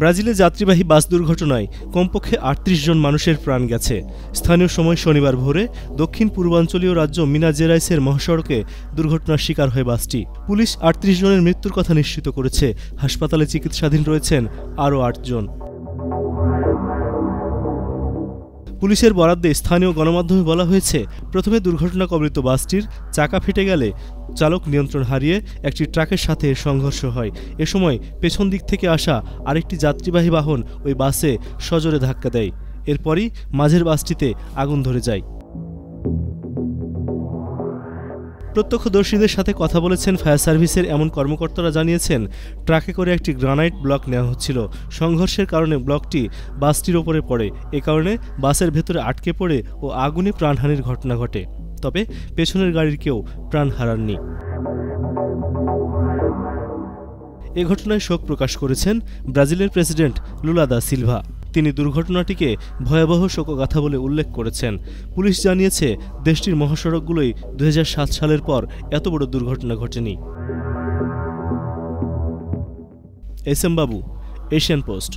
ব্রাজিলে যাত্রীবাহী বাস দুর্ঘটনায় কমপক্ষে ৩৮ জন মানুষের প্রাণ গেছে। স্থানীয় সময় শনিবার ভোরে দক্ষিণ পূর্বাঞ্চলীয় রাজ্য মিনাস জেরাইসের মহাসড়কে দুর্ঘটনার শিকার হয় বাসটি। পুলিশ ৩৮ জনের মৃত্যুর কথা নিশ্চিত করেছে। হাসপাতালে চিকিৎসাধীন রয়েছেন আরও ৮ জন। পুলিশের বরাদ্দে স্থানীয় গণমাধ্যমে বলা হয়েছে, প্রথমে দুর্ঘটনা কবলিত বাসটির চাকা ফেটে গেলে চালক নিয়ন্ত্রণ হারিয়ে একটি ট্রাকের সাথে সংঘর্ষ হয়। এ সময় পেছন দিক থেকে আসা আরেকটি যাত্রীবাহী বাহন ওই বাসে সজোরে ধাক্কা দেয়। এরপরই মাঝের বাসটিতে আগুন ধরে যায়। প্রত্যক্ষদর্শীদের সাথে কথা বলেছেন ফায়ার সার্ভিসের এমন কর্মকর্তারা জানিয়েছেন, ট্রাকে করে একটি গ্রানাইট ব্লক নেওয়া হচ্ছিল। সংঘর্ষের কারণে ব্লকটি বাসটির ওপরে পড়ে। এ কারণে বাসের ভেতরে আটকে পড়ে ও আগুনে প্রাণহানির ঘটনা ঘটে। তবে পেছনের গাড়ির কেউ প্রাণ হারাননি। এ ঘটনায় শোক প্রকাশ করেছেন ব্রাজিলের প্রেসিডেন্ট লুলা দা সিলভা। তিনি দুর্ঘটনাটিকে ভয়াবহ শোকগাথা বলে উল্লেখ করেছেন। পুলিশ জানিয়েছে, দেশটির মহাসড়কগুলোই ২০০৭ সালের পর এত বড় দুর্ঘটনা ঘটেনি। এস এম বাবু, এশিয়ান পোস্ট।